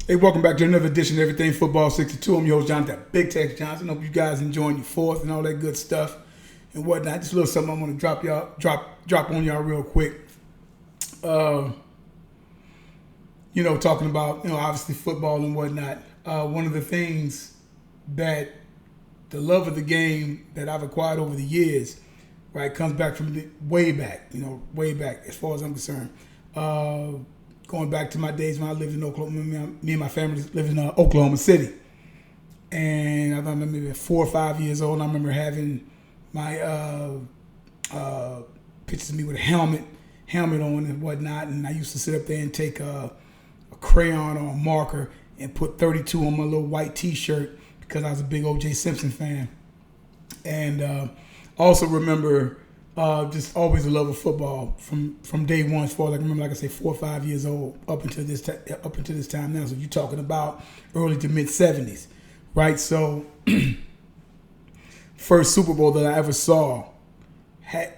Hey, welcome back to another edition of Everything Football 62. I'm your host, Jonathan Big Tex Johnson. Hope you guys enjoying your fourth and all that good stuff and whatnot. Just a little something I want to drop on y'all real quick. Talking about, obviously football and whatnot. One of the things that the love of the game that I've acquired over the years, right, comes back from way back as far as I'm concerned. Going back to my days when I lived in Oklahoma, me and my family lived in Oklahoma City. And I remember maybe 4 or 5 years old, and I remember having my pictures of me with a helmet on and whatnot. And I used to sit up there and take a crayon or a marker and put 32 on my little white T-shirt because I was a big O.J. Simpson fan. And also remember just always a love of football from day one. As far as I can remember, like I say, 4 or 5 years old up until this time now. So you're talking about early to mid 70s, right? So first Super Bowl that I ever saw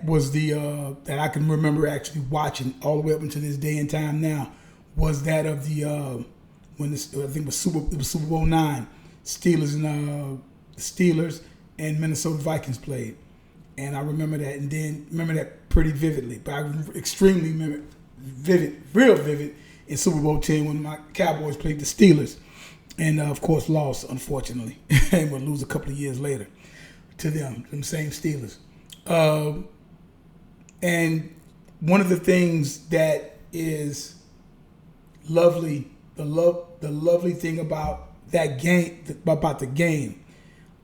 was the that I can remember actually watching all the way up until this day and time now was that of the when this, I think it was Super Bowl IX, Steelers and Minnesota Vikings played. And I remember that, and then remember that pretty vividly. But I extremely remember real vivid, in Super Bowl X when my Cowboys played the Steelers, and of course lost, unfortunately, and would lose a couple of years later to them same Steelers. And one of the things that is lovely, the lovely thing about that game, about the game,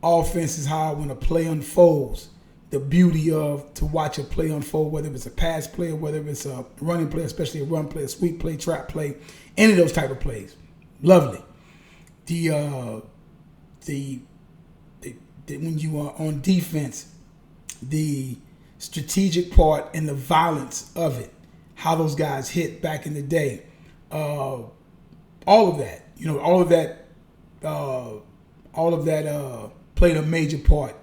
offense is how when a play unfolds. The beauty of to watch a play unfold, whether it's a pass play or whether it's a running play, especially a run play, a sweep play, trap play, any of those type of plays. Lovely. The when you are on defense, the strategic part and the violence of it, how those guys hit back in the day, all of that, played a major part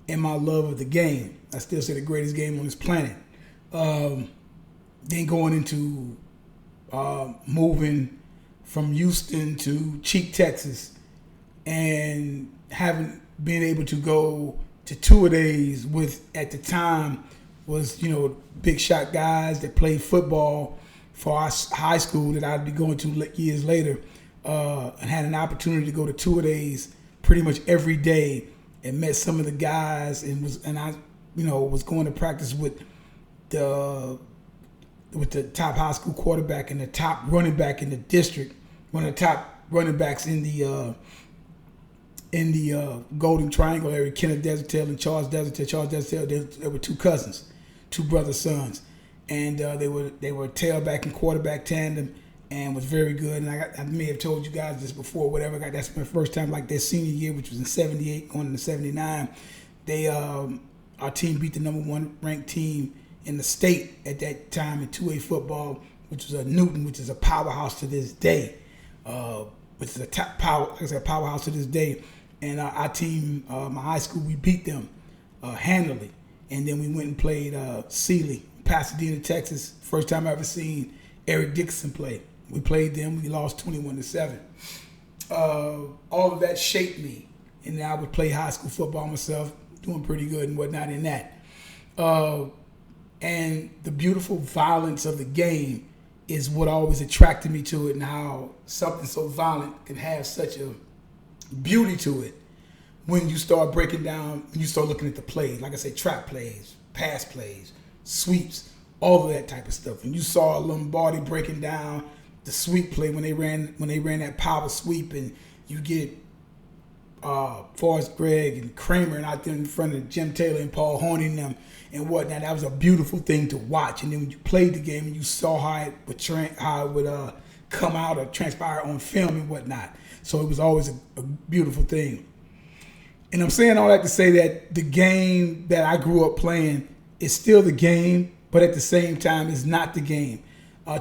in my love of the game. I still say the greatest game on this planet. Then going into moving from Houston to Cheek, Texas, and having been able to go to two-a-days with, at the time, was, big shot guys that played football for our high school that I'd be going to years later, and had an opportunity to go to two-a-days pretty much every day, and met some of the guys, and I was going to practice with the top high school quarterback and the top running back in the district, one of the top running backs in the Golden Triangle area, Kenneth Desertel and Charles Desertel. Charles Desertel, they were two cousins, two brother sons, and they were tailback and quarterback tandem, and was very good. And I may have told you guys this before, whatever. That's my first time, like their senior year, which was in '78, going into '79. Our team beat the number one ranked team in the state at that time in 2A football, which was Newton, which is a powerhouse to this day. Which is a top powerhouse to this day. And our team, my high school, we beat them handily. And then we went and played Sealy, Pasadena, Texas. First time I ever seen Eric Dixon play. We played them. We lost 21-7. All of that shaped me, and then I would play high school football myself, doing pretty good and whatnot in that. And the beautiful violence of the game is what always attracted me to it, and how something so violent can have such a beauty to it when you start breaking down, when you start looking at the plays. Like I say, trap plays, pass plays, sweeps, all of that type of stuff. And you saw Lombardi breaking down the sweep play when they ran that power sweep, and you get Forrest Gregg and Kramer and out there in front of Jim Taylor and Paul Horney and them and whatnot. That was a beautiful thing to watch. And then when you played the game and you saw how it would come out or transpire on film and whatnot. So it was always a beautiful thing. And I'm saying all that to say that the game that I grew up playing is still the game, but at the same time, it's not the game.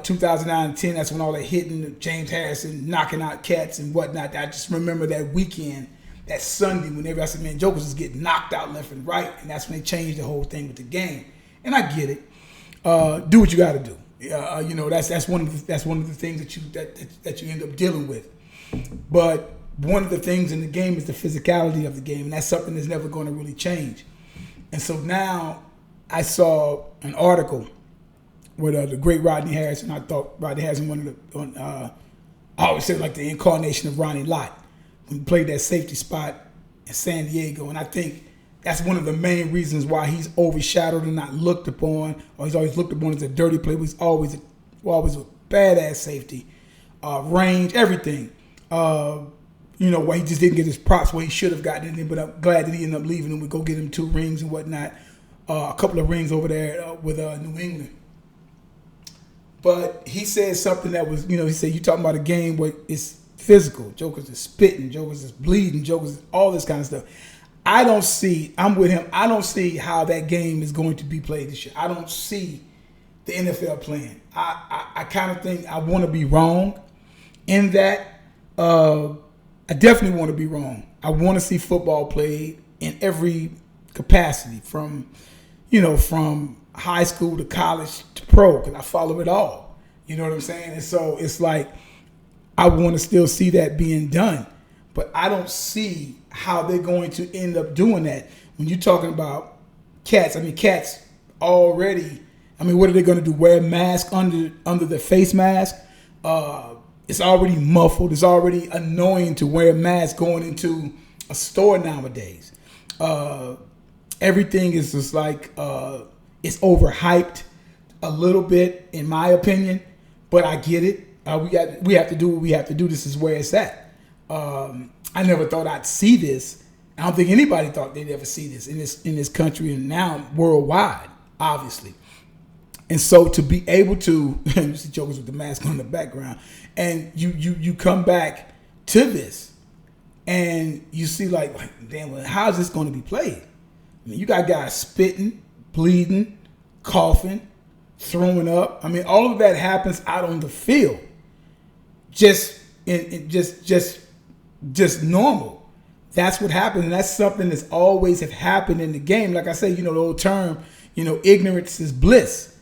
2009 and 10, that's when all that hitting, James Harrison knocking out cats and whatnot. I just remember that weekend, that Sunday, whenever I said, man, Jokers was getting knocked out left and right, and that's when they changed the whole thing with the game. And I get it. Do what you got to do. That's one of the things that you end up dealing with. But one of the things in the game is the physicality of the game, and that's something that's never going to really change. And so now I saw an article with the great Rodney Harrison. I thought Rodney Harrison I always say like the incarnation of Ronnie Lott when he played that safety spot in San Diego. And I think that's one of the main reasons why he's overshadowed and not looked upon, or he's always looked upon as a dirty player. He's always a badass safety, range, everything. Why he just didn't get his props where he should have gotten it. But I'm glad that he ended up leaving and we go get him 2 rings and whatnot. A couple of rings over there with New England. But he said something that was, he said, you talking about a game where it's physical. Jokers is spitting, jokers is bleeding, jokers, all this kind of stuff. I'm with him. I don't see how that game is going to be played this year. I don't see the NFL playing. I kind of think I want to be wrong in that. I definitely want to be wrong. I want to see football played in every capacity from high school to college to pro, because I follow it all. You know what I'm saying? And so it's like I want to still see that being done. But I don't see how they're going to end up doing that. When you're talking about cats already, what are they going to do? Wear a mask under the face mask? It's already muffled. It's already annoying to wear a mask going into a store nowadays. Everything is just like it's overhyped a little bit, in my opinion. But I get it. We have to do what we have to do. This is where it's at. I never thought I'd see this. I don't think anybody thought they'd ever see this in this country and now worldwide, obviously. And so to be able to, you see jokers with the mask on the background, and you come back to this, and you see like damn, well, how is this going to be played? You got guys spitting, bleeding, coughing, throwing up. All of that happens out on the field, just normal. That's what happened, and that's something that's always have happened in the game. Like I say, the old term, ignorance is bliss.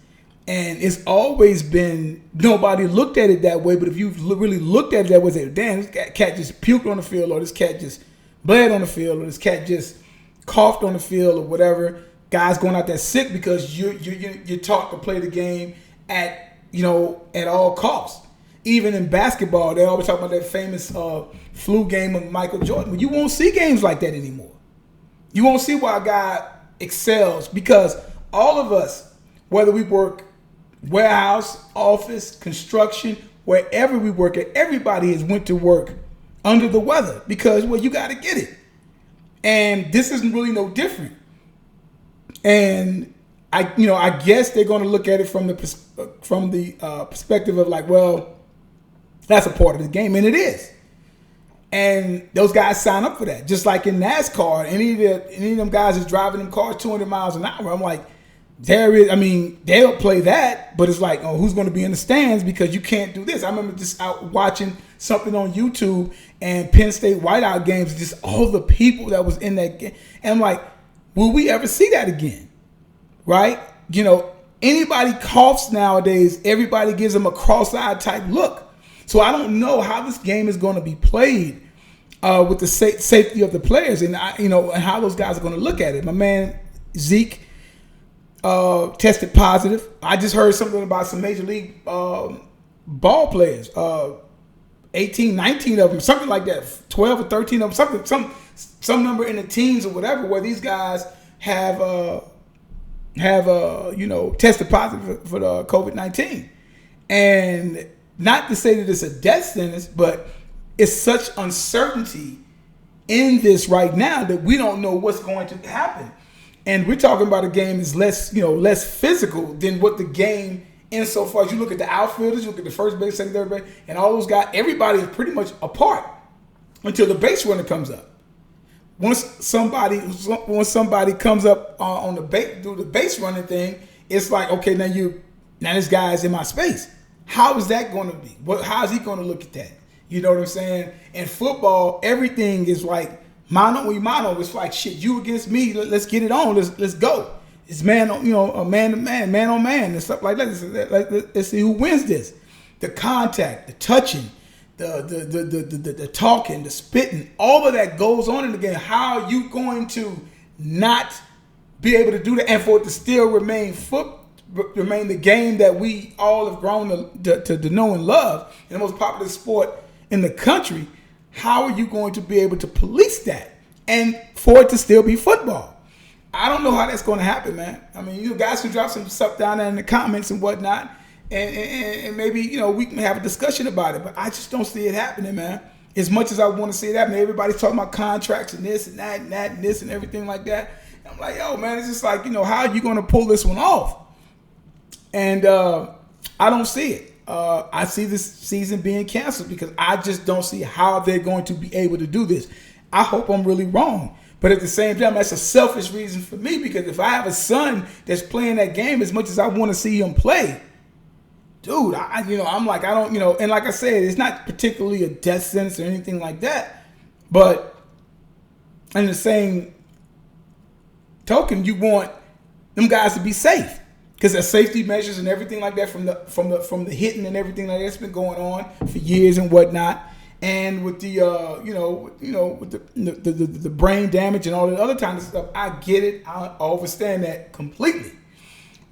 And it's always been, nobody looked at it that way, but if you really looked at it that way, say, damn, this cat just puked on the field, or this cat just bled on the field, or this cat just coughed on the field, or whatever. Guys going out there sick because you're taught to play the game at all costs. Even in basketball, they always talk about that famous flu game of Michael Jordan. But you won't see games like that anymore. You won't see why a guy excels, because all of us, whether we work warehouse, office, construction, wherever we work at, everybody has went to work under the weather because, you got to get it. And this isn't really no different. And I guess they're going to look at it from the perspective of like, well, that's a part of the game, and it is. And those guys sign up for that. Just like in NASCAR, any of them guys is driving them cars 200 miles an hour. I'm like, they'll play that, but it's like, oh, who's going to be in the stands because you can't do this? I remember just out watching something on YouTube and Penn State whiteout games, just all the people that was in that game. And I'm like, will we ever see that again? Right? Anybody coughs nowadays, everybody gives them a cross-eyed type look. So I don't know how this game is going to be played with the safety of the players, and and how those guys are going to look at it. My man Zeke tested positive. I just heard something about some major league ball players, 18, 19 of them, something like that, 12 or 13 of them, some number in the teens or whatever, where these guys have tested positive for the COVID-19. And not to say that it's a death sentence, but it's such uncertainty in this right now that we don't know what's going to happen. And we're talking about a game that's less physical than what the game, insofar as you look at the outfielders, you look at the first base, second, third base, and all those guys, everybody is pretty much apart until the base runner comes up. Once somebody comes up on the base, do the base running thing, it's like, okay, now this guy is in my space. How is that going to be? How is he going to look at that? You know what I'm saying? In football, everything is like mano y mano. It's like, shit, you against me. Let's get it on. Let's go. It's man to man on man, and stuff like that. Let's see who wins this. The contact, the touching, the talking, the spitting, all of that goes on in the game. How are you going to not be able to do that and for it to still remain the game that we all have grown to know and love, and the most popular sport in the country? How are you going to be able to police that and for it to still be football? I don't know how that's going to happen, man. I mean, you guys can drop some stuff down there in the comments and whatnot, and maybe, you know, we can have a discussion about it. But I just don't see it happening, man. As much as I want to see it happen, everybody's talking about contracts and this and that and that and this and everything like that. And I'm like, yo, man, it's just like, you know, how are you going to pull this one off? And I don't see it. I see this season being canceled because I just don't see how they're going to be able to do this. I hope I'm really wrong. But at the same time, that's a selfish reason for me, because if I have a son that's playing that game as much as I want to see him play, dude, I'm like, I don't, you know, and like I said, it's not particularly a death sentence or anything like that. But in the same token, you want them guys to be safe, because there's safety measures and everything like that from the hitting and everything like that's been going on for years and whatnot. And with the with the brain damage and all the other kind of stuff, I get it. I understand that completely.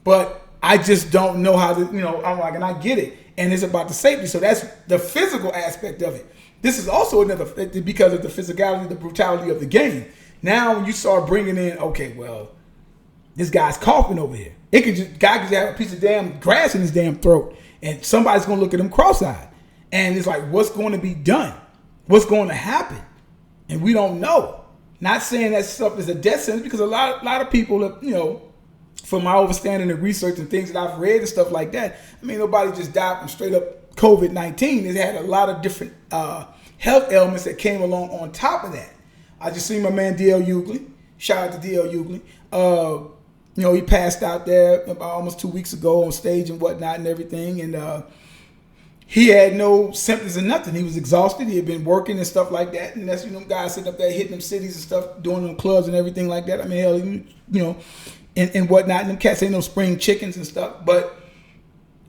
But I just don't know how to, I'm like, and I get it. And it's about the safety. So that's the physical aspect of it. This is also another, because of the physicality, the brutality of the game. Now when you start bringing in, okay, well, this guy's coughing over here. Guy could just have a piece of damn grass in his damn throat, and somebody's gonna look at him cross-eyed. And it's like, what's going to be done? What's going to happen? And we don't know. Not saying that stuff is a death sentence, because a lot of people, from my understanding and research and things that I've read and stuff like that, I mean, nobody just died from straight up COVID-19. It had a lot of different health ailments that came along on top of that. I just seen my man D.L. Hughley. Shout out to D.L. Hughley. He passed out there about almost 2 weeks ago on stage and whatnot and everything. And he had no symptoms or nothing. He was exhausted. He had been working and stuff like that. And that's, guys sitting up there hitting them cities and stuff, doing them clubs and everything like that. I mean, hell, and whatnot. And them cats ain't no spring chickens and stuff. But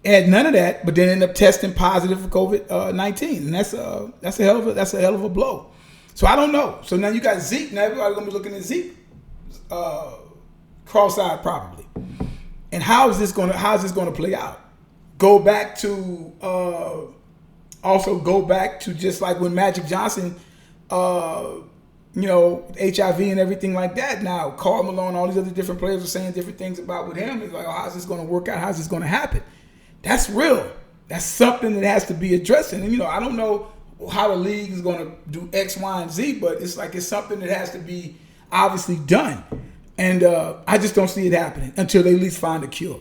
had none of that, but then ended up testing positive for COVID-19. And that's a hell of a blow. So I don't know. So now you got Zeke. Now everybody's going to be looking at Zeke cross-eyed probably. And how is this going to play out? Go back to just like when Magic Johnson, HIV and everything like that. Now, Karl Malone, all these other different players are saying different things about with him. It's like, oh, how's this going to work out? How's this going to happen? That's real. That's something that has to be addressed. And, I don't know how the league is going to do X, Y, and Z, but it's something that has to be obviously done. And I just don't see it happening until they at least find a cure.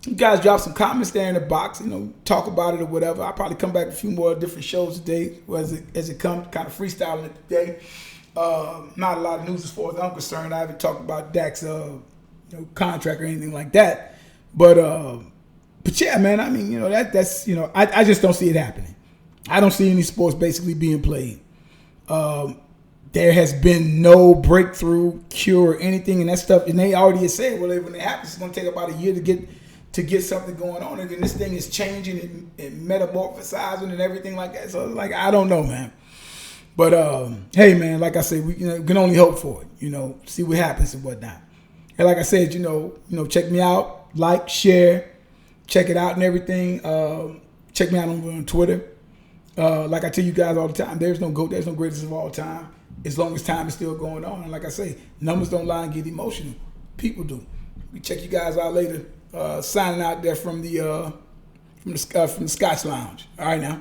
You guys drop some comments there in the box, talk about it or whatever. I'll probably come back with a few more different shows today as it comes, kind of freestyling it today. Not a lot of news as far as I'm concerned. I haven't talked about Dak's contract or anything like that. But yeah, man, I mean, that's I just don't see it happening. I don't see any sports basically being played. There has been no breakthrough, cure, or anything, and that stuff. And they already had said, well, when it happens, it's going to take about a year to get something going on, and then this thing is changing and metamorphosizing and everything like that. So, I don't know, man. But hey, man, like I said, we can only hope for it. See what happens and whatnot. And like I said, check me out, like, share, check it out and everything. Check me out on Twitter. Like I tell you guys all the time, there's no GOAT, there's no greatest of all time, as long as time is still going on. And like I say, numbers don't lie and get emotional. People do. We check you guys out later. Signing out there from the Scotch Lounge. All right now.